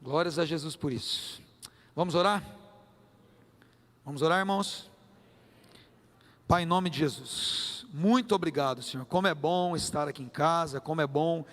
Glórias a Jesus por isso. Vamos orar? Vamos orar, irmãos? Pai, em nome de Jesus, muito obrigado, Senhor. Como é bom estar aqui em casa, como é bom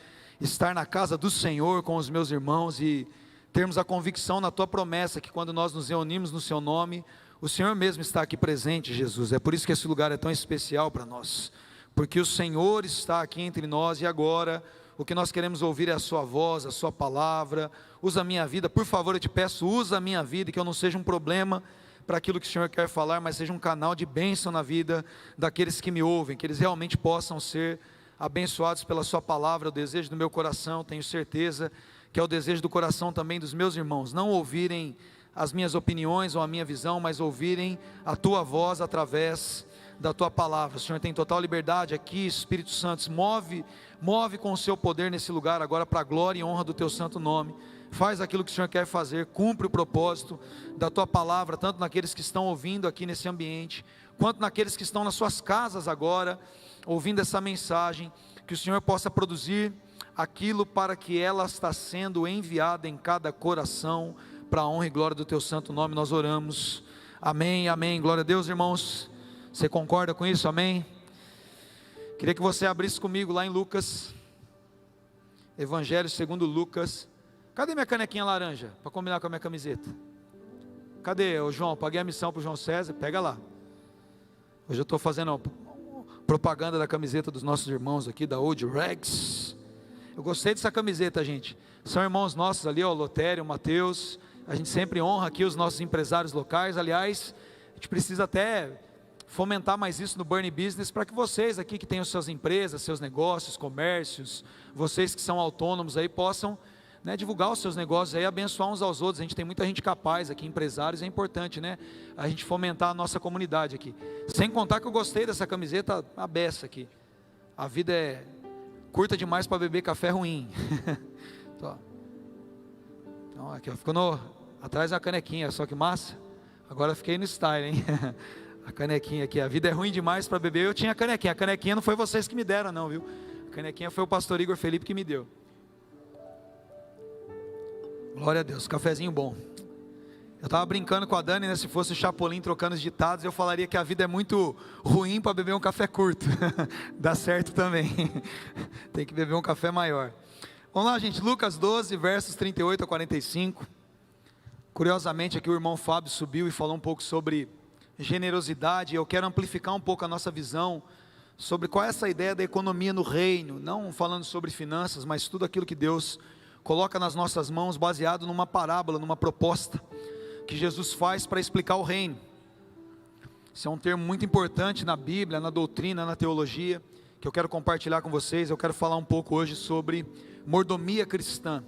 estar na casa do Senhor com os meus irmãos e termos a convicção na Tua promessa que quando nós nos reunimos no Seu nome, o Senhor mesmo está aqui presente, Jesus. É por isso que esse lugar é tão especial para nós, porque o Senhor está aqui entre nós e agora o que nós queremos ouvir é a Sua voz, a Sua palavra. Usa a minha vida, por favor, eu te peço, usa a minha vida, que eu não seja um problema para aquilo que o Senhor quer falar, mas seja um canal de bênção na vida daqueles que me ouvem, que eles realmente possam ser abençoados pela Sua palavra. O desejo do meu coração, tenho certeza que é o desejo do coração também dos meus irmãos, não ouvirem as minhas opiniões ou a minha visão, mas ouvirem a Tua voz através da Tua palavra. O Senhor tem total liberdade aqui, Espírito Santo, move com o Seu poder nesse lugar agora para a glória e honra do Teu santo nome. Faz aquilo que o Senhor quer fazer, cumpre o propósito da Tua palavra, tanto naqueles que estão ouvindo aqui nesse ambiente, quanto naqueles que estão nas suas casas agora, ouvindo essa mensagem, que o Senhor possa produzir aquilo para que ela está sendo enviada em cada coração, para a honra e glória do Teu santo nome, nós oramos, amém, amém, glória a Deus. Irmãos, você concorda com isso, amém? Queria que você abrisse comigo lá em Lucas, Evangelho segundo Lucas. Cadê minha canequinha laranja, para combinar com a minha camiseta? Cadê, ô João? Paguei a missão para o João César, pega lá. Hoje eu estou fazendo propaganda da camiseta dos nossos irmãos aqui, da Old Rags. Eu gostei dessa camiseta, gente. São irmãos nossos ali, ó, o Lotério, o Mateus. A gente sempre honra aqui os nossos empresários locais. Aliás, a gente precisa até fomentar mais isso no Burn Business, para que vocês aqui que têm as suas empresas, seus negócios, comércios, vocês que são autônomos aí possam, né, divulgar os seus negócios aí, abençoar uns aos outros. A gente tem muita gente capaz aqui, empresários, é importante, né, a gente fomentar a nossa comunidade aqui. Sem contar que eu gostei dessa camiseta, a beça aqui. A vida é curta demais para beber café ruim. Então aqui, ó, ficou atrás da canequinha, só que massa. Agora fiquei no style, hein? A canequinha aqui, a vida é ruim demais para beber. Eu tinha a canequinha não foi vocês que me deram não, viu? A canequinha foi o pastor Igor Felipe que me deu. Glória a Deus, cafezinho bom. Eu estava brincando com a Dani, né? Se fosse o Chapolin trocando os ditados, eu falaria que a vida é muito ruim para beber um café curto. Dá certo também. Tem que beber um café maior. Vamos lá, gente, Lucas 12, versos 38 a 45. Curiosamente aqui o irmão Fábio subiu e falou um pouco sobre generosidade. Eu quero amplificar um pouco a nossa visão sobre qual é essa ideia da economia no reino, não falando sobre finanças, mas tudo aquilo que Deus coloca nas nossas mãos, baseado numa parábola, numa proposta que Jesus faz para explicar o reino. Esse é um termo muito importante na Bíblia, na doutrina, na teologia, que eu quero compartilhar com vocês. Eu quero falar um pouco hoje sobre mordomia cristã.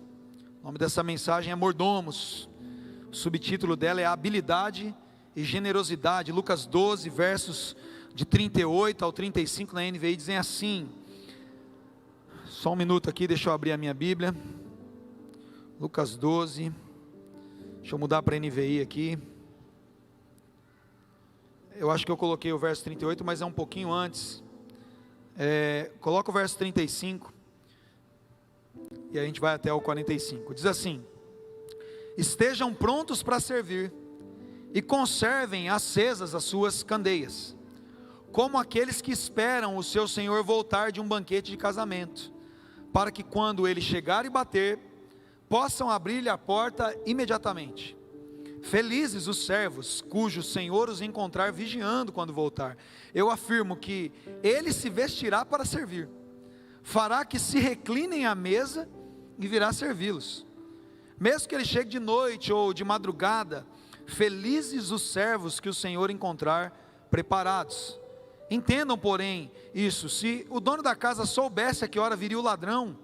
O nome dessa mensagem é Mordomos. O subtítulo dela é Habilidade e Generosidade. Lucas 12, versos de 38 ao 35 na NVI dizem assim. Só um minuto aqui, deixa eu abrir a minha Bíblia. Lucas 12, deixa eu mudar para a NVI aqui. Eu acho que eu coloquei o verso 38, mas é um pouquinho antes. Coloca o verso 35 e a gente vai até o 45. Diz assim: estejam prontos para servir e conservem acesas as suas candeias, como aqueles que esperam o seu senhor voltar de um banquete de casamento, para que quando ele chegar e bater, possam abrir-lhe a porta imediatamente. Felizes os servos cujo senhor os encontrar vigiando quando voltar. Eu afirmo que ele se vestirá para servir, fará que se reclinem à mesa e virá servi-los. Mesmo que ele chegue de noite ou de madrugada, felizes os servos que o Senhor encontrar preparados. Entendam, porém, isso: se o dono da casa soubesse a que hora viria o ladrão,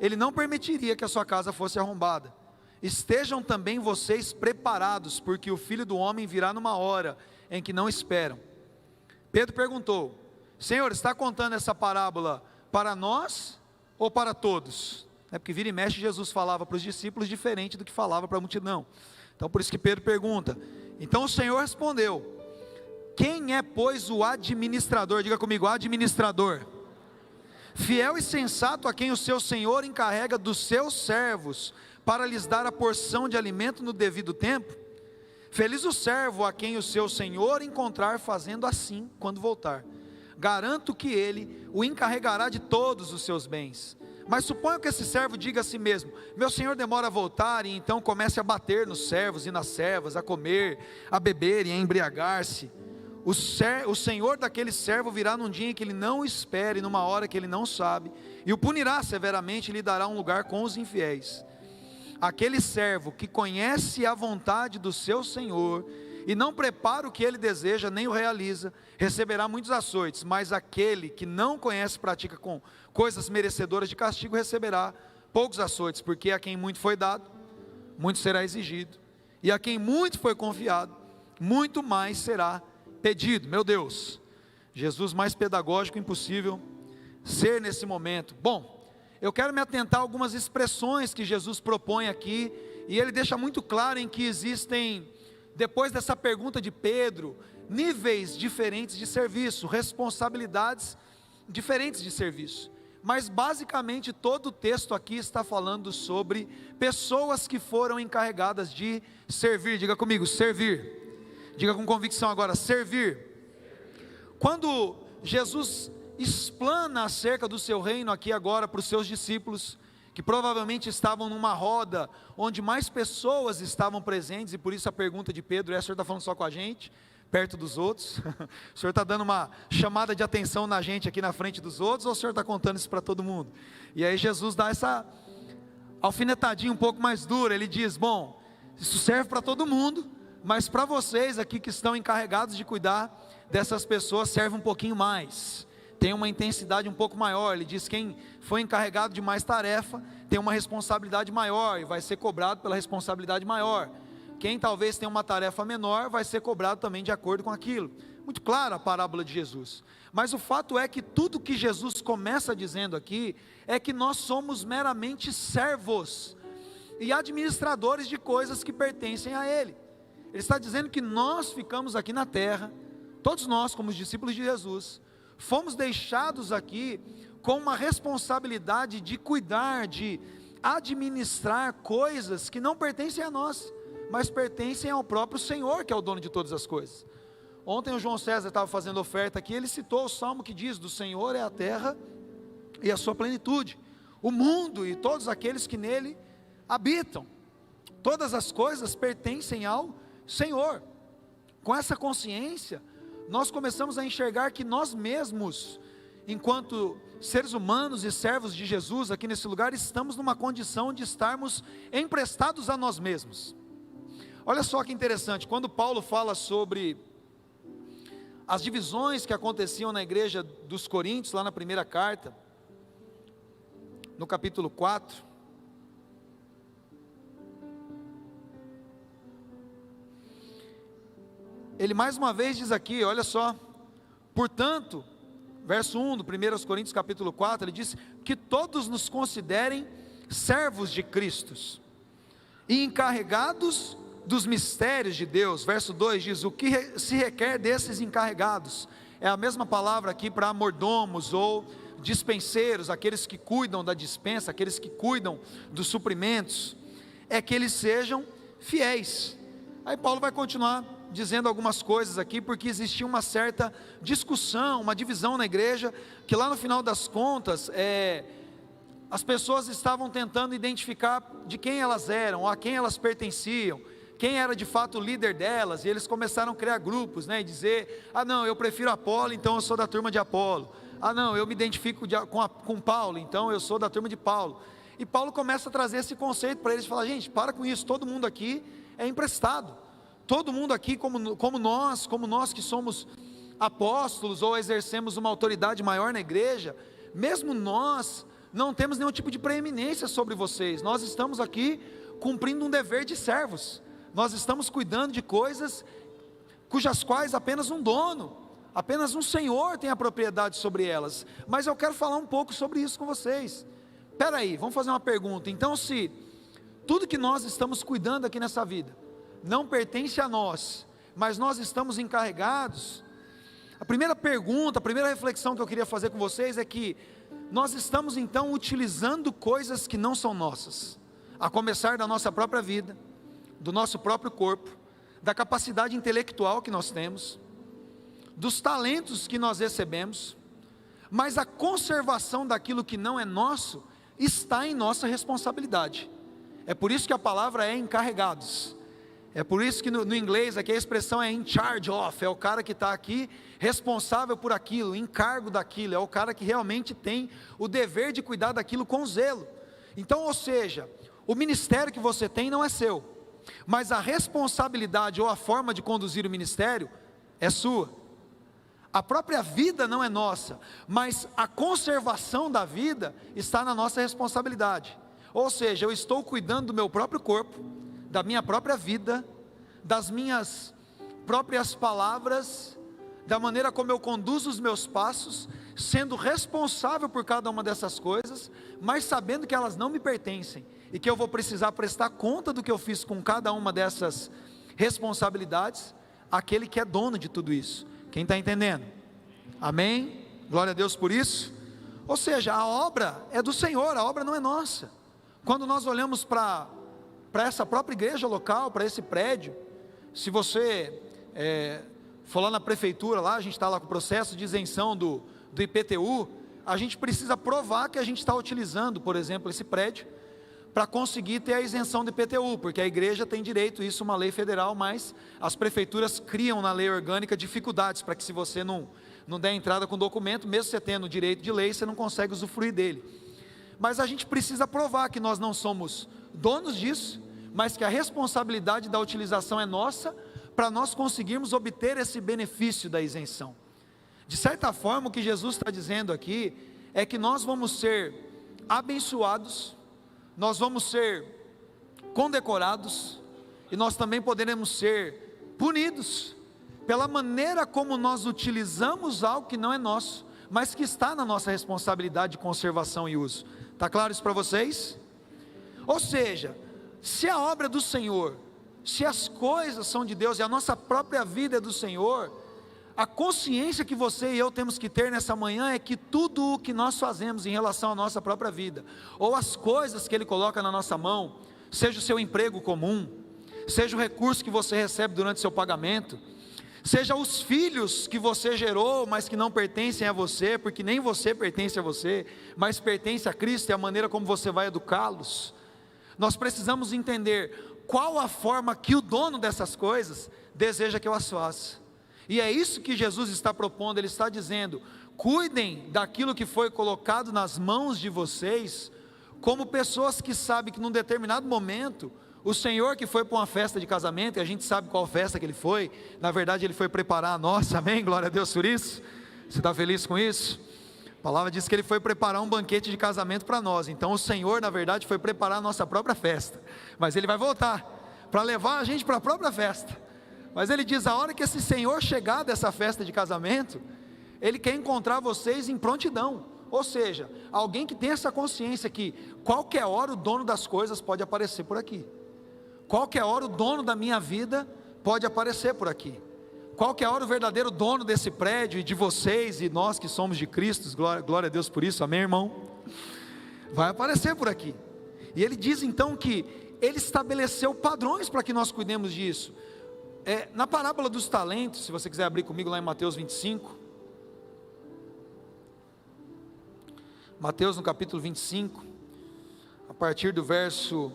ele não permitiria que a sua casa fosse arrombada. Estejam também vocês preparados, porque o Filho do Homem virá numa hora em que não esperam. Pedro perguntou: Senhor, está contando essa parábola para nós ou para todos? É porque vira e mexe Jesus falava para os discípulos diferente do que falava para a multidão. Então por isso que Pedro pergunta. Então o Senhor respondeu: quem é, pois, o administrador? Diga comigo, administrador. Fiel e sensato a quem o seu Senhor encarrega dos seus servos para lhes dar a porção de alimento no devido tempo? Feliz o servo a quem o seu senhor encontrar fazendo assim quando voltar. Garanto que ele o encarregará de todos os seus bens. Mas suponho que esse servo diga a si mesmo: meu senhor demora a voltar, e então comece a bater nos servos e nas servas, a comer, a beber e a embriagar-se. O senhor daquele servo virá num dia em que ele não espere, numa hora que ele não sabe, e o punirá severamente e lhe dará um lugar com os infiéis. Aquele servo que conhece a vontade do seu senhor e não prepara o que ele deseja, nem o realiza, receberá muitos açoites. Mas aquele que não conhece e pratica com coisas merecedoras de castigo, receberá poucos açoites, porque a quem muito foi dado, muito será exigido, e a quem muito foi confiado, muito mais será pedido. Meu Deus, Jesus mais pedagógico impossível ser nesse momento. Bom, eu quero me atentar a algumas expressões que Jesus propõe aqui, e ele deixa muito claro em que existem, depois dessa pergunta de Pedro, níveis diferentes de serviço, responsabilidades diferentes de serviço. Mas basicamente todo o texto aqui está falando sobre pessoas que foram encarregadas de servir. Diga comigo, servir. Diga com convicção agora, servir. Quando Jesus explana acerca do seu reino aqui agora para os seus discípulos, que provavelmente estavam numa roda onde mais pessoas estavam presentes, e por isso a pergunta de Pedro é: o senhor está falando só com a gente, perto dos outros? O senhor está dando uma chamada de atenção na gente aqui na frente dos outros, ou o senhor está contando isso para todo mundo? E aí Jesus dá essa alfinetadinha um pouco mais dura. Ele diz: bom, isso serve para todo mundo, mas para vocês aqui que estão encarregados de cuidar dessas pessoas, serve um pouquinho mais, tem uma intensidade um pouco maior. Ele diz: quem foi encarregado de mais tarefa, tem uma responsabilidade maior, e vai ser cobrado pela responsabilidade maior. Quem talvez tenha uma tarefa menor, vai ser cobrado também de acordo com aquilo. Muito clara a parábola de Jesus. Mas o fato é que tudo que Jesus começa dizendo aqui, é que nós somos meramente servos, e administradores de coisas que pertencem a Ele. Ele está dizendo que nós ficamos aqui na terra, todos nós como os discípulos de Jesus, fomos deixados aqui com uma responsabilidade de cuidar, de administrar coisas que não pertencem a nós, mas pertencem ao próprio Senhor, que é o dono de todas as coisas. Ontem o João César estava fazendo oferta aqui, ele citou o salmo que diz: do Senhor é a terra e a sua plenitude, o mundo e todos aqueles que nele habitam. Todas as coisas pertencem ao Senhor. Com essa consciência, nós começamos a enxergar que nós mesmos, enquanto seres humanos e servos de Jesus aqui nesse lugar, estamos numa condição de estarmos emprestados a nós mesmos. Olha só que interessante, quando Paulo fala sobre as divisões que aconteciam na igreja dos Coríntios, lá na primeira carta, no capítulo 4, ele mais uma vez diz aqui, olha só: portanto, verso 1 do 1 Coríntios capítulo 4, ele diz: que todos nos considerem servos de Cristo e encarregados dos mistérios de Deus. Verso 2 diz: o que se requer desses encarregados, é a mesma palavra aqui para mordomos ou dispenseiros, aqueles que cuidam da dispensa, aqueles que cuidam dos suprimentos, é que eles sejam fiéis. Aí Paulo vai continuar dizendo algumas coisas aqui, porque existia uma certa discussão, uma divisão na igreja, que lá no final das contas, as pessoas estavam tentando identificar de quem elas eram, a quem elas pertenciam, quem era de fato o líder delas, e eles começaram a criar grupos, e dizer: ah não, eu prefiro Apolo, então eu sou da turma de Apolo. Ah não, eu me identifico com Paulo, então eu sou da turma de Paulo. E Paulo começa a trazer esse conceito para eles, e fala: gente, para com isso, todo mundo aqui é emprestado. Todo mundo aqui, como nós que somos apóstolos ou exercemos uma autoridade maior na igreja, mesmo nós não temos nenhum tipo de preeminência sobre vocês. Nós estamos aqui cumprindo um dever de servos. Nós estamos cuidando de coisas cujas quais apenas um dono, apenas um Senhor tem a propriedade sobre elas. Mas eu quero falar um pouco sobre isso com vocês. Espera aí, vamos fazer uma pergunta. Então, se tudo que nós estamos cuidando aqui nessa vida não pertence a nós, mas nós estamos encarregados, a primeira pergunta, a primeira reflexão que eu queria fazer com vocês é que nós estamos então utilizando coisas que não são nossas. a começar da nossa própria vida, do nosso próprio corpo, da capacidade intelectual que nós temos, dos talentos que nós recebemos, mas a conservação daquilo que não é nosso está em nossa responsabilidade. É por isso que a palavra é encarregados. É por isso que no inglês aqui a expressão é in charge of, é o cara que está aqui responsável por aquilo, encargo daquilo, é o cara que realmente tem o dever de cuidar daquilo com zelo. Então, ou seja, o ministério que você tem não é seu, mas a responsabilidade ou a forma de conduzir o ministério é sua. A própria vida não é nossa, mas a conservação da vida está na nossa responsabilidade. Ou seja, eu estou cuidando do meu próprio corpo, da minha própria vida, das minhas próprias palavras, da maneira como eu conduzo os meus passos, sendo responsável por cada uma dessas coisas, mas sabendo que elas não me pertencem, e que eu vou precisar prestar conta do que eu fiz com cada uma dessas responsabilidades, àquele que é dono de tudo isso. Quem está entendendo? Amém? Glória a Deus por isso. Ou seja, a obra é do Senhor, a obra não é nossa. Quando nós olhamos para essa própria igreja local, para esse prédio, se você for lá na prefeitura, lá a gente está lá com o processo de isenção do IPTU, a gente precisa provar que a gente está utilizando, por exemplo, esse prédio, para conseguir ter a isenção do IPTU, porque a igreja tem direito, isso é uma lei federal, mas as prefeituras criam na lei orgânica dificuldades, para que se você não der entrada com documento, mesmo você tendo direito de lei, você não consegue usufruir dele. Mas a gente precisa provar que nós não somos donos disso, mas que a responsabilidade da utilização é nossa, para nós conseguirmos obter esse benefício da isenção. De certa forma, o que Jesus está dizendo aqui, é que nós vamos ser abençoados, nós vamos ser condecorados, e nós também poderemos ser punidos, pela maneira como nós utilizamos algo que não é nosso, mas que está na nossa responsabilidade de conservação e uso. Está claro isso para vocês? Ou seja, se a obra é do Senhor, se as coisas são de Deus, e a nossa própria vida é do Senhor, a consciência que você e eu temos que ter nessa manhã, é que tudo o que nós fazemos em relação à nossa própria vida, ou as coisas que Ele coloca na nossa mão, seja o seu emprego comum, seja o recurso que você recebe durante seu pagamento, seja os filhos que você gerou, mas que não pertencem a você, porque nem você pertence a você, mas pertence a Cristo, e a maneira como você vai educá-los, nós precisamos entender qual a forma que o dono dessas coisas deseja que eu as faça, e é isso que Jesus está propondo. Ele está dizendo: cuidem daquilo que foi colocado nas mãos de vocês, como pessoas que sabem que num determinado momento, o Senhor que foi para uma festa de casamento, e a gente sabe qual festa que Ele foi, na verdade Ele foi preparar a nossa, amém? Glória a Deus por isso. Você está feliz com isso? A palavra diz que Ele foi preparar um banquete de casamento para nós, então o Senhor na verdade foi preparar a nossa própria festa, mas Ele vai voltar, para levar a gente para a própria festa, mas Ele diz: a hora que esse Senhor chegar dessa festa de casamento, Ele quer encontrar vocês em prontidão, ou seja, alguém que tem essa consciência que qualquer hora o dono das coisas pode aparecer por aqui, qualquer hora o dono da minha vida pode aparecer por aqui, qualquer hora o verdadeiro dono desse prédio, e de vocês, e nós que somos de Cristo, glória a Deus por isso, amém, irmão? Vai aparecer por aqui. E Ele diz então que Ele estabeleceu padrões para que nós cuidemos disso. Na parábola dos talentos, se você quiser abrir comigo lá em Mateus 25, Mateus no capítulo 25, a partir do verso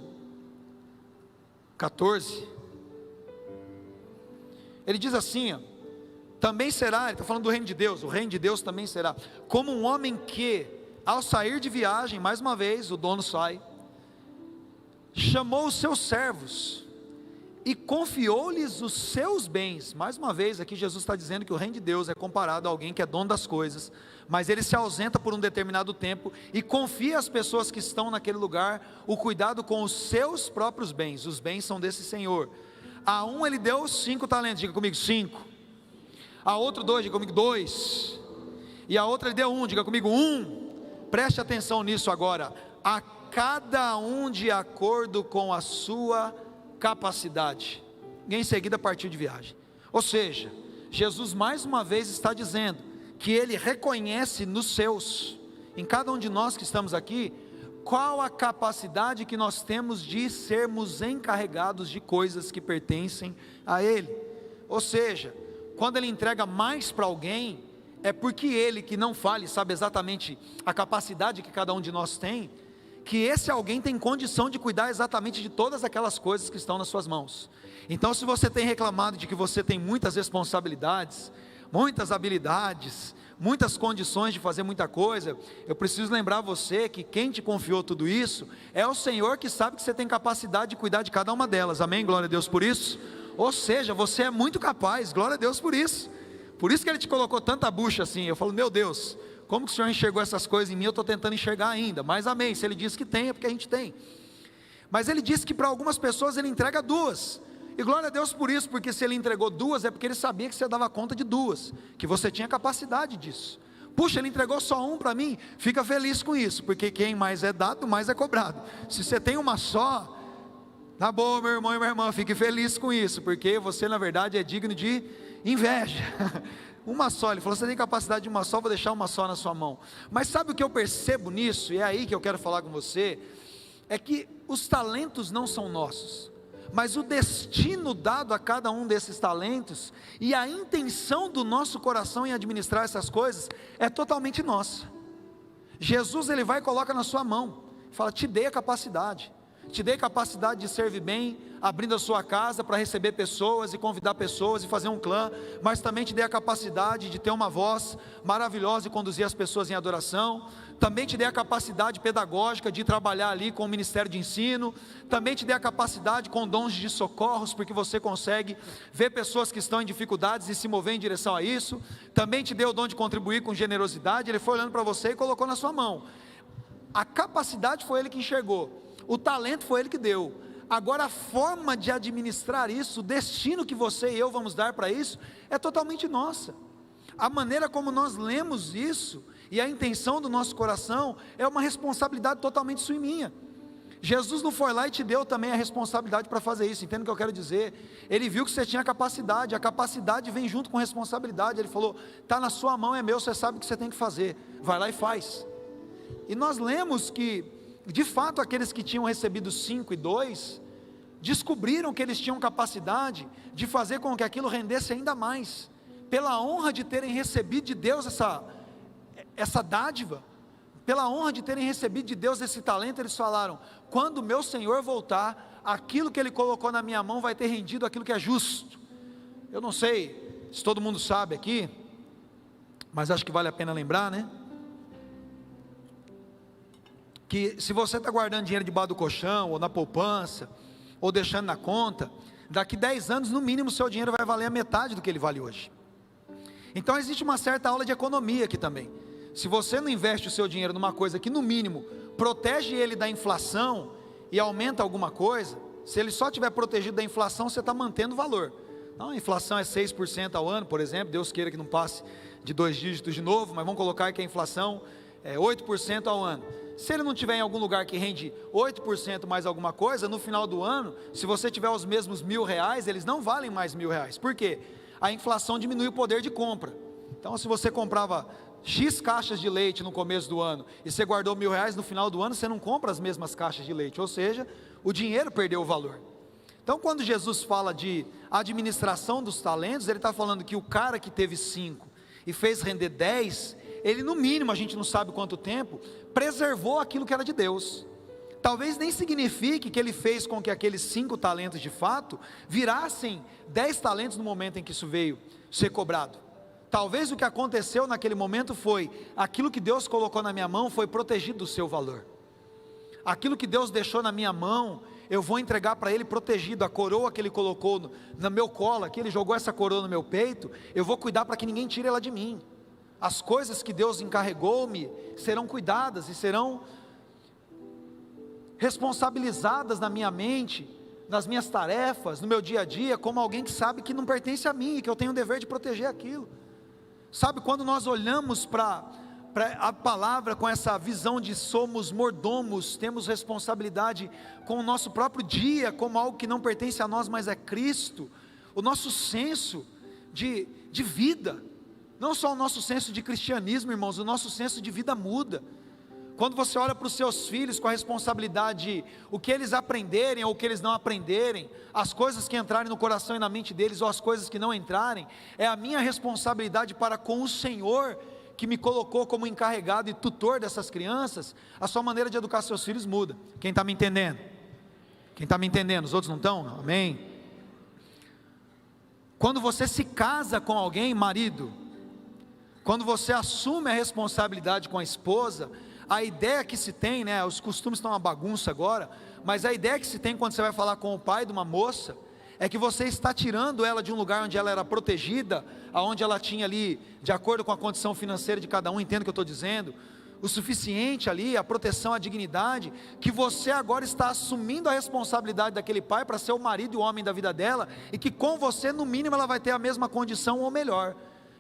14, ele diz assim, também será, ele está falando do reino de Deus, o reino de Deus também será, como um homem que, ao sair de viagem, mais uma vez, o dono sai, chamou os seus servos, e confiou-lhes os seus bens. Mais uma vez aqui Jesus está dizendo que o reino de Deus é comparado a alguém que é dono das coisas, mas ele se ausenta por um determinado tempo, e confia às pessoas que estão naquele lugar, o cuidado com os seus próprios bens. Os bens são desse Senhor. A um ele deu 5 talentos, diga comigo 5, a outro 2, diga comigo 2, e a outra ele deu 1, diga comigo 1, preste atenção nisso agora, a cada um de acordo com a sua capacidade. E em seguida partiu de viagem. Ou seja, Jesus mais uma vez está dizendo que Ele reconhece nos seus, em cada um de nós que estamos aqui, qual a capacidade que nós temos de sermos encarregados de coisas que pertencem a Ele. Ou seja, quando Ele entrega mais para alguém, é porque Ele, que não fale, sabe exatamente a capacidade que cada um de nós tem, que esse alguém tem condição de cuidar exatamente de todas aquelas coisas que estão nas suas mãos. Então, se você tem reclamado de que você tem muitas responsabilidades, muitas habilidades, muitas condições de fazer muita coisa, eu preciso lembrar você que quem te confiou tudo isso, é o Senhor, que sabe que você tem capacidade de cuidar de cada uma delas, amém? Glória a Deus por isso. Ou seja, você é muito capaz, glória a Deus por isso que Ele te colocou tanta bucha assim. Eu falo, meu Deus, como que o Senhor enxergou essas coisas em mim? Eu estou tentando enxergar ainda, mas amém, se Ele disse que tem, é porque a gente tem. Mas Ele disse que para algumas pessoas Ele entrega duas, e glória a Deus por isso, porque se Ele entregou duas, é porque Ele sabia que você dava conta de duas, que você tinha capacidade disso. Puxa, Ele entregou só um para mim, fica feliz com isso, porque quem mais é dado, mais é cobrado. Se você tem uma só, tá bom, meu irmão e minha irmã, fique feliz com isso, porque você na verdade é digno de inveja. Uma só, Ele falou, você tem capacidade de uma só, vou deixar uma só na sua mão. Mas sabe o que eu percebo nisso, e é aí que eu quero falar com você, é que os talentos não são nossos, mas o destino dado a cada um desses talentos, e a intenção do nosso coração em administrar essas coisas, é totalmente nossa. Jesus, Ele vai e coloca na sua mão, fala, te dei a capacidade de servir bem, abrindo a sua casa para receber pessoas e convidar pessoas e fazer um clã, mas também te dei a capacidade de ter uma voz maravilhosa e conduzir as pessoas em adoração, também te dei a capacidade pedagógica de trabalhar ali com o ministério de ensino, também te dei a capacidade com dons de socorros, porque você consegue ver pessoas que estão em dificuldades e se mover em direção a isso, também te dei o dom de contribuir com generosidade. Ele foi olhando para você e colocou na sua mão. A capacidade foi Ele que enxergou, o talento foi Ele que deu. Agora a forma de administrar isso, o destino que você e eu vamos dar para isso, é totalmente nossa. A maneira como nós lemos isso, e a intenção do nosso coração, é uma responsabilidade totalmente sua e minha. Jesus não foi lá e te deu também a responsabilidade para fazer isso, entende o que eu quero dizer? Ele viu que você tinha capacidade, a capacidade vem junto com responsabilidade. Ele falou, está na sua mão, é meu, você sabe o que você tem que fazer, vai lá e faz. E nós lemos que, de fato, aqueles que tinham recebido 5 e 2, descobriram que eles tinham capacidade de fazer com que aquilo rendesse ainda mais, pela honra de terem recebido de Deus essa dádiva, pela honra de terem recebido de Deus esse talento. Eles falaram, quando o meu Senhor voltar, aquilo que Ele colocou na minha mão vai ter rendido aquilo que é justo. Eu não sei se todo mundo sabe aqui, mas acho que vale a pena lembrar, né? Que se você está guardando dinheiro debaixo do colchão, ou na poupança, ou deixando na conta, daqui 10 anos no mínimo o seu dinheiro vai valer a metade do que ele vale hoje. Então existe uma certa aula de economia aqui também. Se você não investe o seu dinheiro numa coisa que no mínimo protege ele da inflação e aumenta alguma coisa, se ele só estiver protegido da inflação, você está mantendo o valor. Então, a inflação é 6% ao ano, por exemplo, Deus queira que não passe de 2 dígitos de novo, mas vamos colocar que a inflação é 8% ao ano. Se ele não tiver em algum lugar que rende 8% mais alguma coisa, no final do ano, se você tiver os mesmos R$1.000, eles não valem mais R$1.000. Por quê? A inflação diminui o poder de compra. Então, se você comprava X caixas de leite no começo do ano, e você guardou R$1.000, no final do ano você não compra as mesmas caixas de leite, ou seja, o dinheiro perdeu o valor. Então, quando Jesus fala de administração dos talentos, Ele está falando que o cara que teve 5 e fez render 10, ele no mínimo, a gente não sabe quanto tempo, preservou aquilo que era de Deus. Talvez nem signifique que ele fez com que aqueles 5 talentos de fato virassem 10 talentos no momento em que isso veio ser cobrado. Talvez o que aconteceu naquele momento foi, aquilo que Deus colocou na minha mão foi protegido do seu valor. Aquilo que Deus deixou na minha mão, eu vou entregar para Ele protegido. A coroa que Ele colocou no meu colo, que Ele jogou essa coroa no meu peito, eu vou cuidar para que ninguém tire ela de mim. As coisas que Deus encarregou-me serão cuidadas e serão responsabilizadas na minha mente, nas minhas tarefas, no meu dia a dia, como alguém que sabe que não pertence a mim e que eu tenho o dever de proteger aquilo. Sabe, quando nós olhamos para a palavra com essa visão de somos mordomos, temos responsabilidade com o nosso próprio dia, como algo que não pertence a nós, mas é Cristo, o nosso senso de vida, não só o nosso senso de cristianismo, irmãos, o nosso senso de vida muda, Quando você olha para os seus filhos com a responsabilidade, o que eles aprenderem ou o que eles não aprenderem, as coisas que entrarem no coração e na mente deles ou as coisas que não entrarem, é a minha responsabilidade para com o Senhor, que me colocou como encarregado e tutor dessas crianças. A sua maneira de educar seus filhos muda. Quem está me entendendo? Quem está me entendendo? Os outros não estão? Amém? Quando você se casa com alguém, marido, quando você assume a responsabilidade com a esposa, a ideia que se tem, né, os costumes estão uma bagunça agora, mas a ideia que se tem quando você vai falar com o pai de uma moça, é que você está tirando ela de um lugar onde ela era protegida, aonde ela tinha ali, de acordo com a condição financeira de cada um, entendo o que eu estou dizendo, o suficiente ali, a proteção, a dignidade, que você agora está assumindo a responsabilidade daquele pai para ser o marido e o homem da vida dela, e que com você, no mínimo, ela vai ter a mesma condição ou melhor,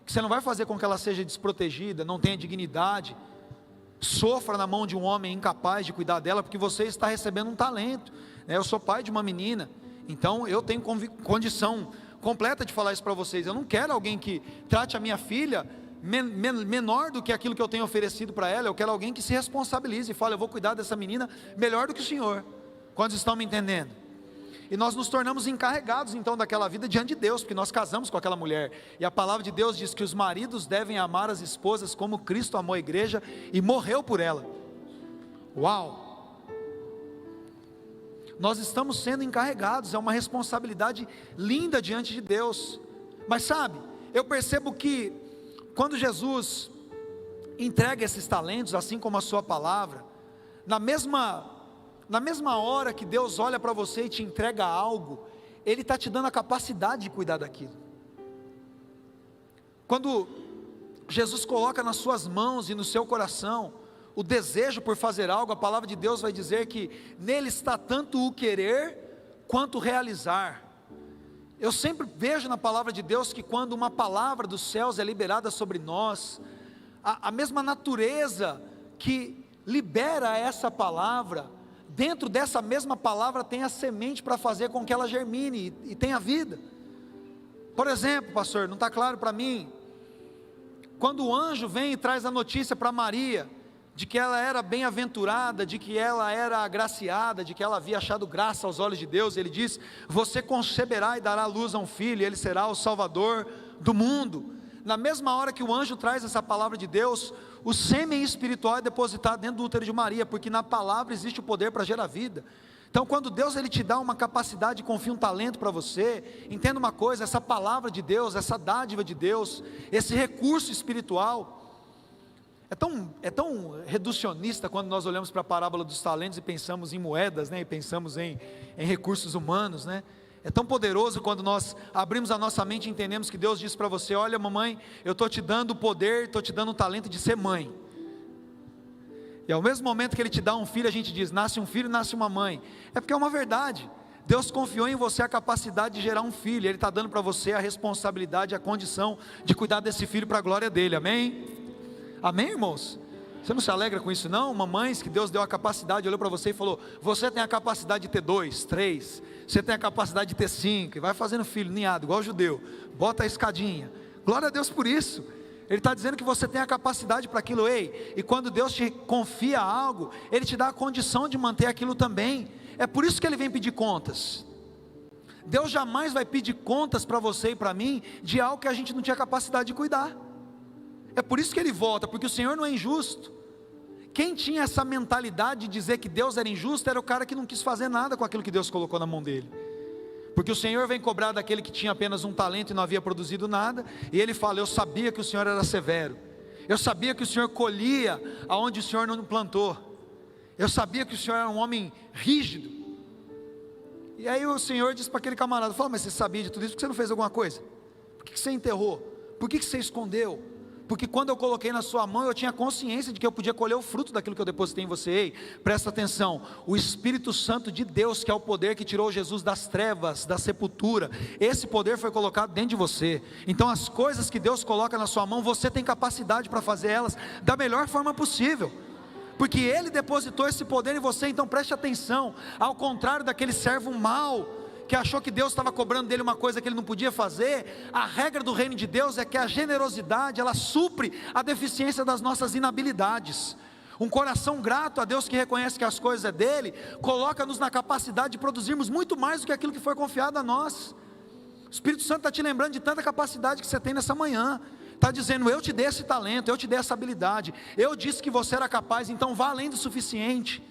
que você não vai fazer com que ela seja desprotegida, não tenha dignidade, sofra na mão de um homem incapaz de cuidar dela, porque você está recebendo um talento, né? Eu sou pai de uma menina, então eu tenho condição completa de falar isso para vocês. Eu não quero alguém que trate a minha filha menor do que aquilo que eu tenho oferecido para ela. Eu quero alguém que se responsabilize e fale: eu vou cuidar dessa menina melhor do que o senhor. Quantos estão me entendendo? E nós nos tornamos encarregados então daquela vida diante de Deus, porque nós casamos com aquela mulher, e a palavra de Deus diz que os maridos devem amar as esposas como Cristo amou a igreja e morreu por ela. Uau! Nós estamos sendo encarregados, é uma responsabilidade linda diante de Deus. Mas sabe, eu percebo que quando Jesus entrega esses talentos, assim como a sua palavra, na mesma hora que Deus olha para você e te entrega algo, Ele está te dando a capacidade de cuidar daquilo. Quando Jesus coloca nas suas mãos e no seu coração o desejo por fazer algo, a palavra de Deus vai dizer que nele está tanto o querer quanto o realizar. Eu sempre vejo na palavra de Deus que quando uma palavra dos céus é liberada sobre nós, a mesma natureza que libera essa palavra, dentro dessa mesma palavra tem a semente para fazer com que ela germine e tenha vida. Por exemplo, pastor, não está claro para mim, quando o anjo vem e traz a notícia para Maria, de que ela era bem-aventurada, de que ela era agraciada, de que ela havia achado graça aos olhos de Deus, ele diz: você conceberá e dará luz a um filho, e ele será o salvador do mundo. Na mesma hora que o anjo traz essa palavra de Deus, o sêmen espiritual é depositado dentro do útero de Maria, porque na palavra existe o poder para gerar vida. Então quando Deus ele te dá uma capacidade, confia um talento para você, entenda uma coisa: essa palavra de Deus, essa dádiva de Deus, esse recurso espiritual, é tão reducionista quando nós olhamos para a parábola dos talentos e pensamos em moedas, né, e pensamos em recursos humanos, né? É tão poderoso quando nós abrimos a nossa mente e entendemos que Deus diz para você: olha mamãe, eu estou te dando o poder, estou te dando o talento de ser mãe. E ao mesmo momento que Ele te dá um filho, a gente diz: nasce um filho, nasce uma mãe. É porque é uma verdade. Deus confiou em você a capacidade de gerar um filho, Ele está dando para você a responsabilidade, a condição de cuidar desse filho para a glória dEle, amém? Amém, irmãos? Você não se alegra com isso não? Mamães que Deus deu a capacidade, olhou para você e falou: você tem a capacidade de ter 2, 3, você tem a capacidade de ter 5, e vai fazendo filho, ninhado, igual o judeu, bota a escadinha. Glória a Deus por isso. Ele está dizendo que você tem a capacidade para aquilo, ei, e quando Deus te confia algo, Ele te dá a condição de manter aquilo também. É por isso que Ele vem pedir contas. Deus jamais vai pedir contas para você e para mim, de algo que a gente não tinha capacidade de cuidar. É por isso que Ele volta, porque o Senhor não é injusto. Quem tinha essa mentalidade de dizer que Deus era injusto, era o cara que não quis fazer nada com aquilo que Deus colocou na mão dele. Porque o Senhor vem cobrar daquele que tinha apenas um talento e não havia produzido nada, e Ele fala: eu sabia que o Senhor era severo, eu sabia que o Senhor colhia aonde o Senhor não plantou, eu sabia que o Senhor era um homem rígido. E aí o Senhor diz para aquele camarada: fala, mas você sabia de tudo isso, por que você não fez alguma coisa? Por que você enterrou? Por que você escondeu? Porque quando eu coloquei na sua mão, eu tinha consciência de que eu podia colher o fruto daquilo que eu depositei em você. Ei, presta atenção, o Espírito Santo de Deus, que é o poder que tirou Jesus das trevas, da sepultura, esse poder foi colocado dentro de você. Então as coisas que Deus coloca na sua mão, você tem capacidade para fazer elas da melhor forma possível, porque Ele depositou esse poder em você. Então preste atenção, ao contrário daquele servo mau, que achou que Deus estava cobrando dele uma coisa que ele não podia fazer, a regra do reino de Deus é que a generosidade, ela supre a deficiência das nossas inabilidades. Um coração grato a Deus, que reconhece que as coisas é dele, coloca-nos na capacidade de produzirmos muito mais do que aquilo que foi confiado a nós. O Espírito Santo está te lembrando de tanta capacidade que você tem nessa manhã. Está dizendo: eu te dei esse talento, eu te dei essa habilidade, eu disse que você era capaz, então vá além do suficiente.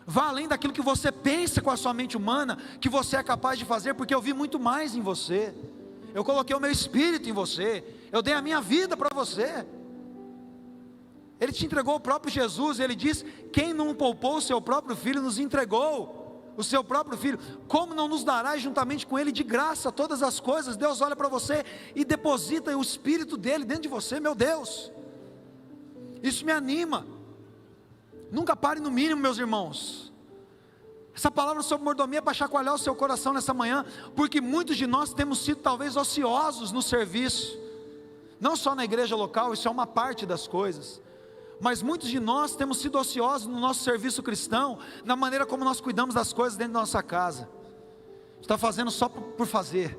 Vá além daquilo que você pensa com a sua mente humana, que você é capaz de fazer, porque eu vi muito mais em você. Eu coloquei o meu espírito em você, eu dei a minha vida para você. Ele te entregou o próprio Jesus. Ele diz: quem não poupou o seu próprio filho, nos entregou o seu próprio filho, como não nos dará juntamente com ele de graça todas as coisas? Deus olha para você e deposita o espírito dele dentro de você. Meu Deus, isso me anima. Nunca pare no mínimo, meus irmãos. Essa palavra sobre mordomia é para chacoalhar o seu coração nessa manhã, porque muitos de nós temos sido talvez ociosos no serviço, não só na igreja local, isso é uma parte das coisas, mas muitos de nós temos sido ociosos no nosso serviço cristão, na maneira como nós cuidamos das coisas dentro da nossa casa. Está fazendo só por fazer.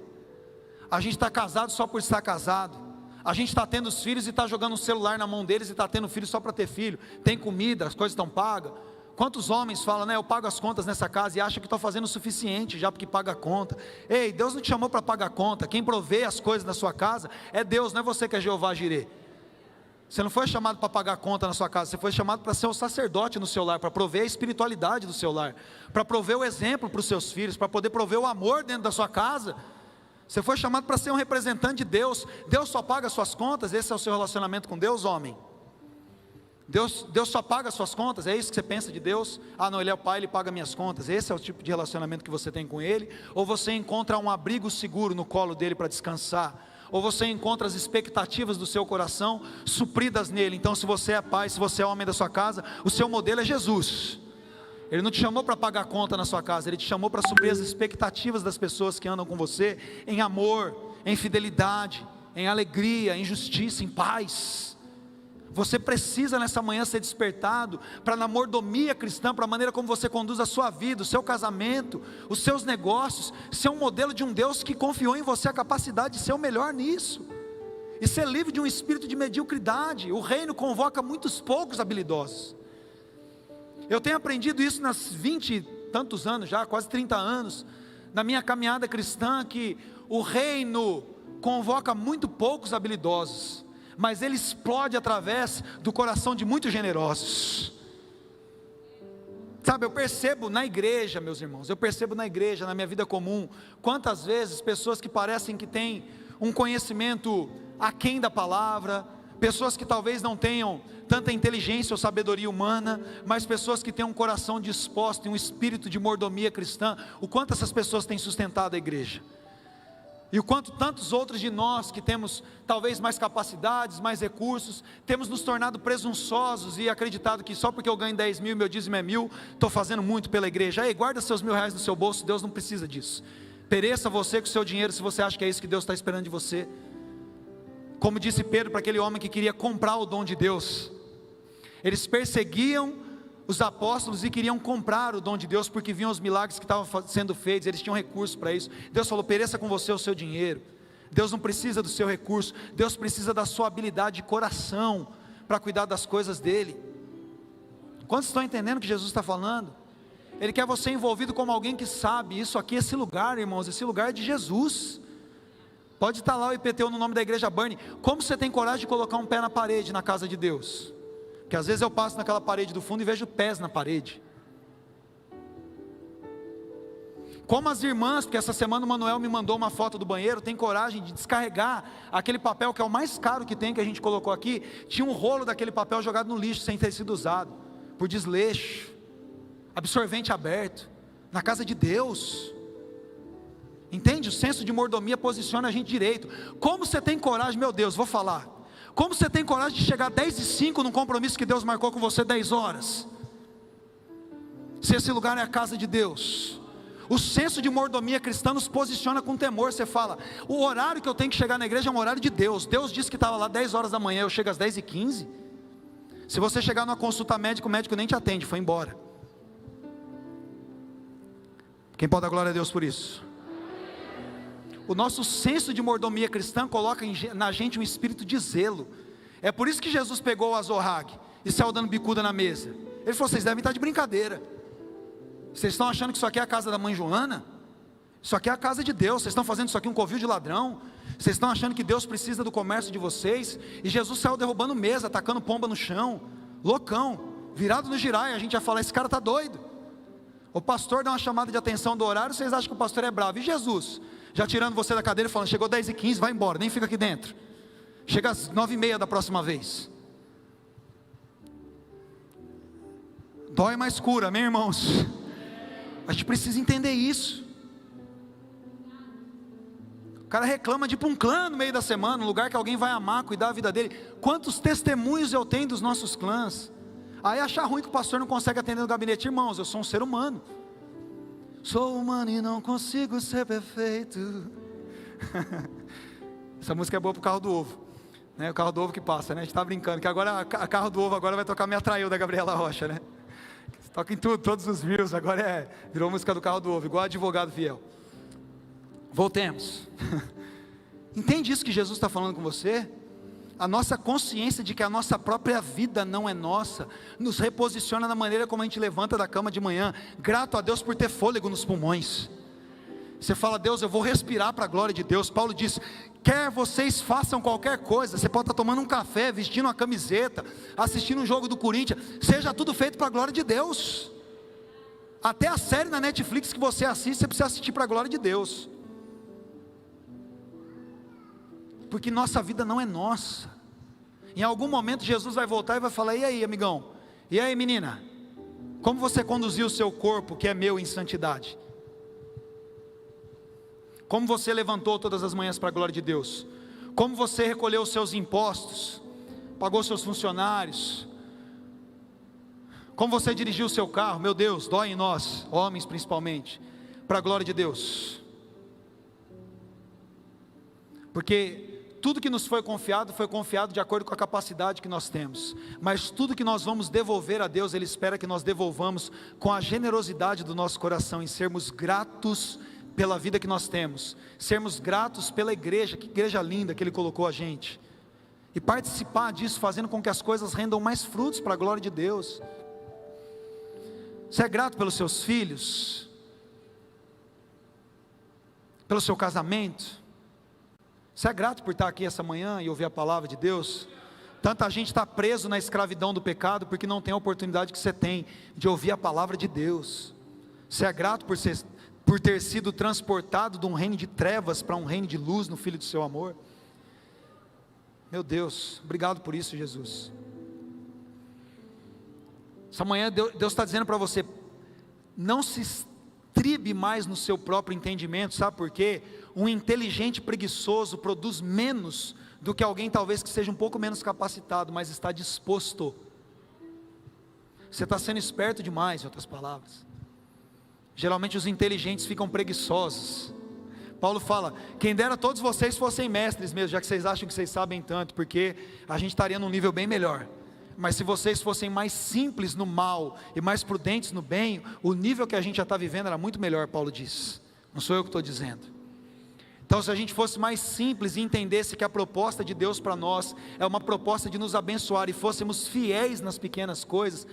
A gente está casado só por estar casado. A gente está tendo os filhos e está jogando um celular na mão deles e está tendo filho só para ter filho. Tem comida, as coisas estão pagas. Quantos homens falam, né, eu pago as contas nessa casa, e acham que estou fazendo o suficiente já porque paga a conta. Ei, Deus não te chamou para pagar a conta. Quem provê as coisas na sua casa é Deus, não é você que é Jeová Jireh. Você não foi chamado para pagar a conta na sua casa, você foi chamado para ser um sacerdote no seu lar, para prover a espiritualidade do seu lar, para prover o exemplo para os seus filhos, para poder prover o amor dentro da sua casa. Você foi chamado para ser um representante de Deus. Deus só paga as suas contas. Esse é o seu relacionamento com Deus, homem? Deus só paga as suas contas? É isso que você pensa de Deus? Ah não, Ele é o Pai, Ele paga minhas contas. Esse é o tipo de relacionamento que você tem com Ele? Ou você encontra um abrigo seguro no colo dEle para descansar? Ou você encontra as expectativas do seu coração supridas nele? Então, se você é pai, se você é homem da sua casa, o seu modelo é Jesus. Ele não te chamou para pagar conta na sua casa, Ele te chamou para suprir as expectativas das pessoas que andam com você, em amor, em fidelidade, em alegria, em justiça, em paz. Você precisa nessa manhã ser despertado para, na mordomia cristã, para a maneira como você conduz a sua vida, o seu casamento, os seus negócios, ser um modelo de um Deus que confiou em você a capacidade de ser o melhor nisso, e ser livre de um espírito de mediocridade. O reino convoca muitos poucos habilidosos. Eu tenho aprendido isso nas 20 e tantos anos já, quase 30 anos, na minha caminhada cristã, que o reino convoca muito poucos habilidosos, mas ele explode através do coração de muitos generosos. Sabe, eu percebo na igreja, meus irmãos, eu percebo na igreja, na minha vida comum, quantas vezes pessoas que parecem que têm um conhecimento aquém da palavra, pessoas que talvez não tenham tanta inteligência ou sabedoria humana, mas pessoas que têm um coração disposto e um espírito de mordomia cristã, o quanto essas pessoas têm sustentado a igreja. E o quanto tantos outros de nós que temos talvez mais capacidades, mais recursos, temos nos tornado presunçosos e acreditado que só porque eu ganho 10 mil e meu dízimo é 1.000, estou fazendo muito pela igreja. Ei, guarda seus R$1.000 no seu bolso, Deus não precisa disso. Pereça você com o seu dinheiro se você acha que é isso que Deus está esperando de você. Como disse Pedro para aquele homem que queria comprar o dom de Deus. Eles perseguiam os apóstolos e queriam comprar o dom de Deus, porque viam os milagres que estavam sendo feitos, eles tinham recurso para isso. Deus falou: pereça com você o seu dinheiro. Deus não precisa do seu recurso, Deus precisa da sua habilidade de coração, para cuidar das coisas dEle. Quantos estão entendendo o que Jesus está falando? Ele quer você envolvido como alguém que sabe, isso aqui, esse lugar, irmãos, esse lugar é de Jesus. Pode estar lá o IPTU no nome da igreja Burn. Como você tem coragem de colocar um pé na parede na casa de Deus? Porque às vezes eu passo naquela parede do fundo e vejo pés na parede. Como as irmãs, porque essa semana o Manuel me mandou uma foto do banheiro, tem coragem de descarregar aquele papel que é o mais caro que tem, que a gente colocou aqui. Tinha um rolo daquele papel jogado no lixo sem ter sido usado, por desleixo, absorvente aberto, na casa de Deus. Entende? O senso de mordomia posiciona a gente direito. Como você tem coragem, meu Deus, vou falar. Como você tem coragem de chegar 10:05 num compromisso que Deus marcou com você 10 horas? Se esse lugar é a casa de Deus. O senso de mordomia cristã nos posiciona com temor. Você fala: o horário que eu tenho que chegar na igreja é um horário de Deus. Deus disse que estava lá 10 horas da manhã, eu chego às 10:15. Se você chegar numa consulta médica, o médico nem te atende, foi embora. Quem pode dar glória a Deus por isso? O nosso senso de mordomia cristã coloca na gente um espírito de zelo. É por isso que Jesus pegou o Azorrague. e saiu dando bicuda na mesa. Ele falou: vocês devem estar de brincadeira. Vocês estão achando que isso aqui é a casa da mãe Joana? Isso aqui é a casa de Deus. Vocês estão fazendo isso aqui um covil de ladrão? Vocês estão achando que Deus precisa do comércio de vocês? E Jesus saiu derrubando mesa, atacando pomba no chão, loucão, virado no giraia. A gente ia falar: esse cara está doido. O pastor dá uma chamada de atenção do horário, vocês acham que o pastor é bravo. E Jesus, já tirando você da cadeira e falando: chegou 10h15, vai embora, nem fica aqui dentro. Chega às 9h30 da próxima vez. Dói, mas cura, amém, irmãos? A gente precisa entender isso. O cara reclama de ir para um clã no meio da semana, um lugar que alguém vai amar, cuidar da vida dele. Quantos testemunhos eu tenho dos nossos clãs? Aí achar ruim que o pastor não consegue atender no gabinete. Irmãos, eu sou um ser humano. Sou humano e não consigo ser perfeito. Essa música é boa para o carro do ovo, né? O carro do ovo que passa, né? A gente está brincando, que agora a carro do ovo agora vai tocar Me Atraiu, da Gabriela Rocha, né? Toca em tudo, todos os views, agora virou música do carro do ovo, igual advogado fiel. Voltemos. Entende isso que Jesus está falando com você? A nossa consciência de que a nossa própria vida não é nossa, nos reposiciona na maneira como a gente levanta da cama de manhã, grato a Deus por ter fôlego nos pulmões. Você fala: Deus, eu vou respirar para a glória de Deus. Paulo diz: quer vocês façam qualquer coisa, você pode estar tomando um café, vestindo uma camiseta, assistindo um jogo do Corinthians, seja tudo feito para a glória de Deus. Até a série na Netflix que você assiste, você precisa assistir para a glória de Deus. Porque nossa vida não é nossa. Em algum momento Jesus vai voltar e vai falar: e aí, amigão? E aí, menina? Como você conduziu o seu corpo, que é meu, em santidade? Como você levantou todas as manhãs para a glória de Deus? Como você recolheu os seus impostos? Pagou seus funcionários? Como você dirigiu o seu carro? Meu Deus, dói em nós, homens principalmente, para a glória de Deus. Porque tudo que nos foi confiado de acordo com a capacidade que nós temos, mas tudo que nós vamos devolver a Deus, Ele espera que nós devolvamos com a generosidade do nosso coração, em sermos gratos pela vida que nós temos, sermos gratos pela igreja, que igreja linda que Ele colocou a gente, e participar disso, fazendo com que as coisas rendam mais frutos para a glória de Deus. Você é grato pelos seus filhos, pelo seu casamento? Você é grato por estar aqui essa manhã e ouvir a palavra de Deus? Tanta gente está preso na escravidão do pecado, porque não tem a oportunidade que você tem, de ouvir a palavra de Deus. Você é grato por ter sido transportado de um reino de trevas, para um reino de luz, no Filho do seu amor? Meu Deus, obrigado por isso, Jesus. Essa manhã Deus está dizendo para você: não se estribe mais no seu próprio entendimento. Sabe por quê? Um inteligente preguiçoso produz menos do que alguém talvez que seja um pouco menos capacitado, mas está disposto. Você está sendo esperto demais, em outras palavras. Geralmente os inteligentes ficam preguiçosos. Paulo fala: quem dera todos vocês fossem mestres mesmo, já que vocês acham que vocês sabem tanto, porque a gente estaria num nível bem melhor. Mas se vocês fossem mais simples no mal e mais prudentes no bem, o nível que a gente já está vivendo era muito melhor, Paulo diz. Não sou eu que estou dizendo. Então, se a gente fosse mais simples e entendesse que a proposta de Deus para nós é uma proposta de nos abençoar, e fôssemos fiéis nas pequenas coisas,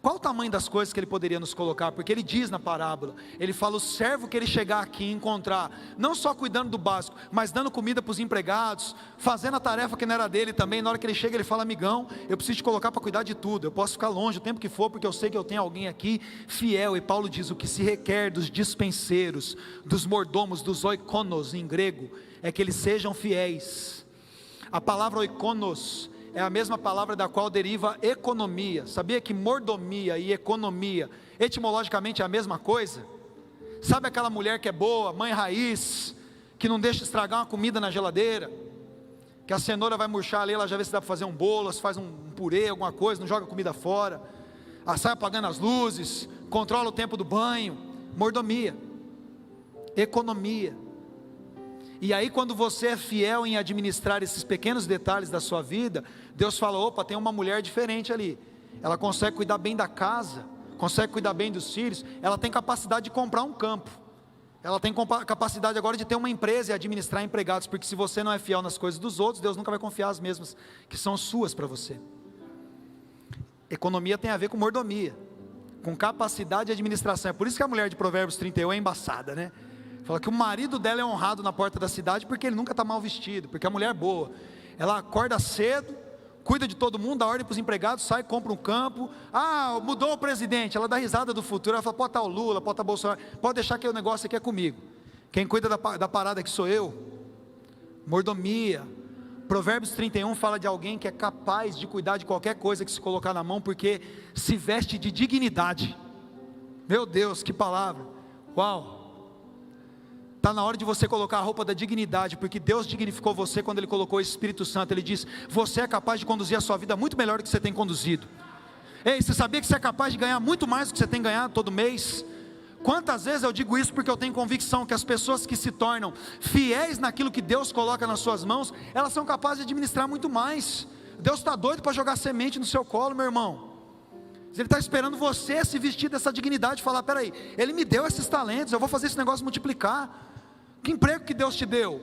qual o tamanho das coisas que Ele poderia nos colocar? Porque Ele diz na parábola, Ele fala: o servo que ele chegar aqui e encontrar, não só cuidando do básico, mas dando comida para os empregados, fazendo a tarefa que não era dele também, na hora que ele chega ele fala: amigão, eu preciso te colocar para cuidar de tudo, eu posso ficar longe o tempo que for, porque eu sei que eu tenho alguém aqui fiel. E Paulo diz: o que se requer dos dispenseiros, dos mordomos, dos oikonos em grego, é que eles sejam fiéis. A palavra oikonos é a mesma palavra da qual deriva economia. Sabia que mordomia e economia etimologicamente é a mesma coisa? Sabe aquela mulher que é boa, mãe raiz, que não deixa estragar uma comida na geladeira, que a cenoura vai murchar ali, ela já vê se dá para fazer um bolo, se faz um purê, alguma coisa, não joga comida fora, sai apagando as luzes, controla o tempo do banho. Mordomia, economia. E aí, quando você é fiel em administrar esses pequenos detalhes da sua vida, Deus fala: opa, tem uma mulher diferente ali, ela consegue cuidar bem da casa, consegue cuidar bem dos filhos, ela tem capacidade de comprar um campo, ela tem capacidade agora de ter uma empresa e administrar empregados, porque se você não é fiel nas coisas dos outros, Deus nunca vai confiar as mesmas que são suas para você. Economia tem a ver com mordomia, com capacidade de administração. É por isso que a mulher de Provérbios 31 é embaçada, né? Fala que o marido dela é honrado na porta da cidade porque ele nunca está mal vestido, porque a mulher é boa. Ela acorda cedo, cuida de todo mundo, dá ordem para os empregados, sai, compra um campo. Ah, mudou o presidente, ela dá risada do futuro. Ela fala, pode estar o Lula, pode estar o Bolsonaro, pode deixar que o negócio aqui é comigo. Quem cuida da parada aqui sou eu. Mordomia. Provérbios 31 fala de alguém que é capaz de cuidar de qualquer coisa que se colocar na mão, porque se veste de dignidade. Meu Deus, que palavra. Uau. Está na hora de você colocar a roupa da dignidade, porque Deus dignificou você quando Ele colocou o Espírito Santo. Ele diz, você é capaz de conduzir a sua vida muito melhor do que você tem conduzido. Ei, você sabia que você é capaz de ganhar muito mais do que você tem ganhado todo mês? Quantas vezes eu digo isso porque eu tenho convicção que as pessoas que se tornam fiéis naquilo que Deus coloca nas suas mãos, elas são capazes de administrar muito mais. Deus está doido para jogar semente no seu colo, meu irmão. Ele está esperando você se vestir dessa dignidade e falar, peraí, Ele me deu esses talentos, eu vou fazer esse negócio multiplicar. Que emprego que Deus te deu?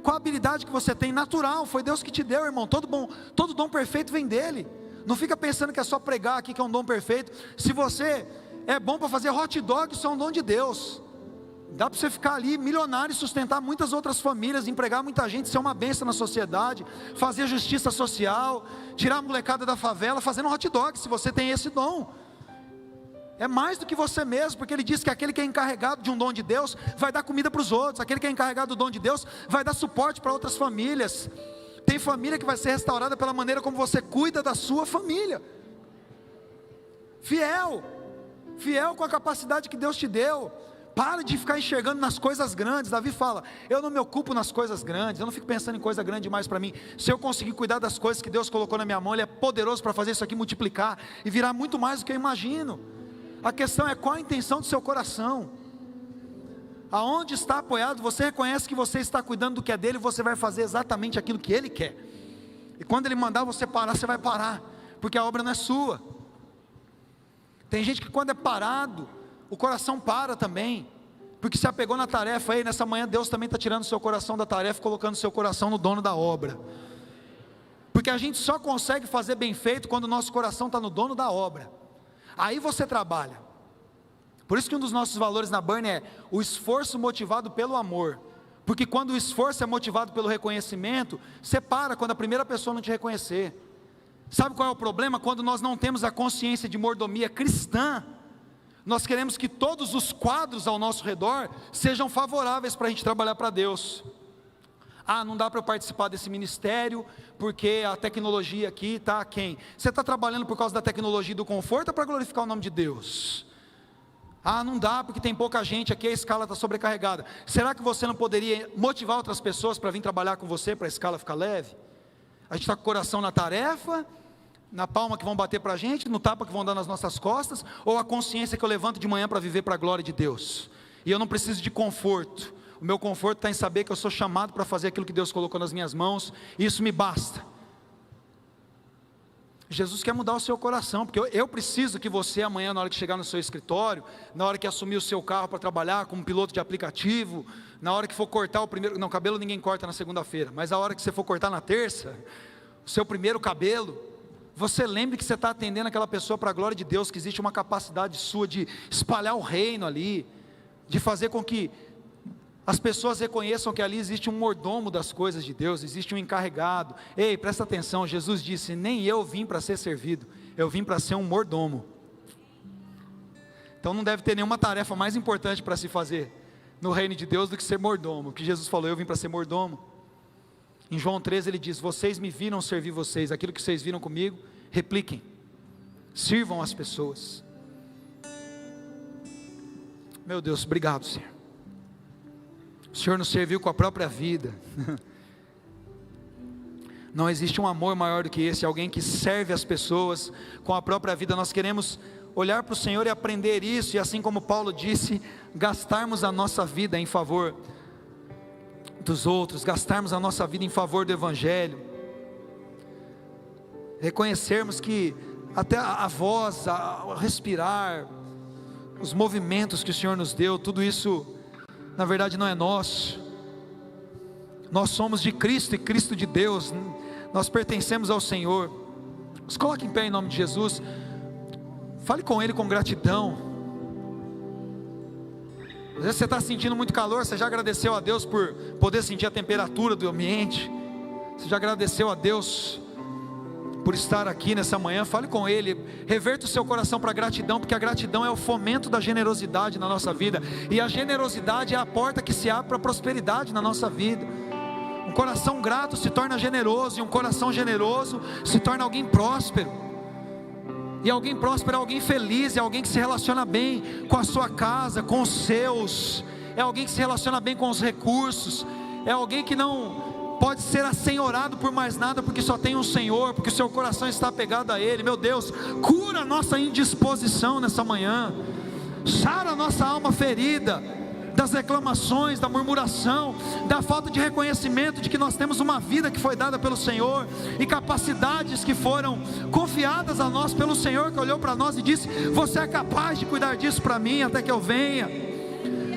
Qual a habilidade que você tem? Natural, foi Deus que te deu, irmão. Todo dom perfeito vem dEle. Não fica pensando que é só pregar aqui que é um dom perfeito. Se você é bom para fazer hot dog, isso é um dom de Deus. Dá para você ficar ali milionário e sustentar muitas outras famílias, empregar muita gente, ser uma bênção na sociedade, fazer justiça social, tirar a molecada da favela fazendo hot dog, se você tem esse dom. É mais do que você mesmo, porque Ele diz que aquele que é encarregado de um dom de Deus, vai dar comida para os outros. Aquele que é encarregado do dom de Deus, vai dar suporte para outras famílias. Tem família que vai ser restaurada pela maneira como você cuida da sua família. Fiel com a capacidade que Deus te deu. Para de ficar enxergando nas coisas grandes. Davi fala, eu não me ocupo nas coisas grandes, eu não fico pensando em coisa grande demais para mim. Se eu conseguir cuidar das coisas que Deus colocou na minha mão, Ele é poderoso para fazer isso aqui multiplicar, e virar muito mais do que eu imagino. A questão é qual a intenção do seu coração. Aonde está apoiado, você reconhece que você está cuidando do que é dele, você vai fazer exatamente aquilo que Ele quer. E quando Ele mandar você parar, você vai parar, porque a obra não é sua. Tem gente que quando é parado, o coração para também, porque se apegou na tarefa. Aí nessa manhã Deus também está tirando o seu coração da tarefa, colocando o seu coração no dono da obra. Porque a gente só consegue fazer bem feito quando o nosso coração está no dono da obra. Aí você trabalha. Por isso que um dos nossos valores na Burn é o esforço motivado pelo amor. Porque quando o esforço é motivado pelo reconhecimento, você para quando a primeira pessoa não te reconhecer. Sabe qual é o problema? Quando nós não temos a consciência de mordomia cristã, nós queremos que todos os quadros ao nosso redor sejam favoráveis para a gente trabalhar para Deus. Ah, não dá para eu participar desse ministério, porque a tecnologia aqui está aquém. Você está trabalhando por causa da tecnologia e do conforto ou para glorificar o nome de Deus? Ah, não dá porque tem pouca gente aqui, a escala está sobrecarregada. Será que você não poderia motivar outras pessoas para vir trabalhar com você, para a escala ficar leve? A gente está com o coração na tarefa, na palma que vão bater para a gente, no tapa que vão dar nas nossas costas, ou a consciência que eu levanto de manhã para viver para a glória de Deus? E eu não preciso de conforto. O meu conforto está em saber que eu sou chamado para fazer aquilo que Deus colocou nas minhas mãos, e isso me basta. Jesus quer mudar o seu coração, porque eu preciso que você amanhã, na hora que chegar no seu escritório, na hora que assumir o seu carro para trabalhar como piloto de aplicativo, na hora que for cortar o primeiro, não, cabelo ninguém corta na segunda-feira, mas a hora que você for cortar na terça, o seu primeiro cabelo, você lembre que você está atendendo aquela pessoa para a glória de Deus, que existe uma capacidade sua de espalhar o reino ali, de fazer com que as pessoas reconheçam que ali existe um mordomo das coisas de Deus, existe um encarregado. Ei, presta atenção, Jesus disse, nem eu vim para ser servido, eu vim para ser um mordomo. Então não deve ter nenhuma tarefa mais importante para se fazer no reino de Deus do que ser mordomo, que Jesus falou, eu vim para ser mordomo. Em João 13 ele diz, vocês me viram servir vocês, aquilo que vocês viram comigo, repliquem, sirvam as pessoas. Meu Deus, obrigado Senhor. O Senhor nos serviu com a própria vida. Não existe um amor maior do que esse, alguém que serve as pessoas com a própria vida. Nós queremos olhar para o Senhor e aprender isso, e assim como Paulo disse, gastarmos a nossa vida em favor dos outros, gastarmos a nossa vida em favor do Evangelho, reconhecermos que até a voz, o respirar, os movimentos que o Senhor nos deu, tudo isso na verdade não é nosso. Nós somos de Cristo e Cristo de Deus. Nós pertencemos ao Senhor. Se coloque em pé em nome de Jesus. Fale com Ele com gratidão. Às vezes você está sentindo muito calor, você já agradeceu a Deus por poder sentir a temperatura do ambiente. Você já agradeceu a Deus por estar aqui nessa manhã. Fale com Ele, reverta o seu coração para a gratidão, porque a gratidão é o fomento da generosidade na nossa vida, e a generosidade é a porta que se abre para a prosperidade na nossa vida. Um coração grato se torna generoso, e um coração generoso se torna alguém próspero, e alguém próspero é alguém feliz, é alguém que se relaciona bem com a sua casa, com os seus, é alguém que se relaciona bem com os recursos, é alguém que não pode ser assenhorado por mais nada, porque só tem um Senhor, porque o seu coração está apegado a Ele. Meu Deus, cura a nossa indisposição nessa manhã, sara a nossa alma ferida, das reclamações, da murmuração, da falta de reconhecimento de que nós temos uma vida que foi dada pelo Senhor, e capacidades que foram confiadas a nós pelo Senhor, que olhou para nós e disse: você é capaz de cuidar disso para mim até que eu venha.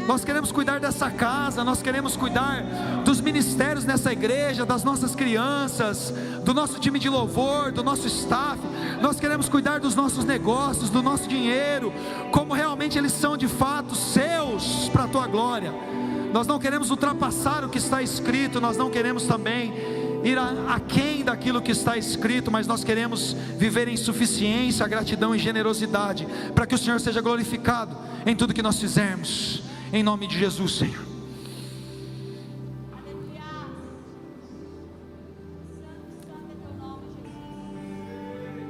Nós queremos cuidar dessa casa, nós queremos cuidar dos ministérios nessa igreja, das nossas crianças, do nosso time de louvor, do nosso staff. Nós queremos cuidar dos nossos negócios, do nosso dinheiro, como realmente eles são de fato seus, para a tua glória. Nós não queremos ultrapassar o que está escrito, nós não queremos também ir aquém daquilo que está escrito, mas nós queremos viver em suficiência, gratidão e generosidade, para que o Senhor seja glorificado em tudo que nós fizermos. Em nome de Jesus, Senhor.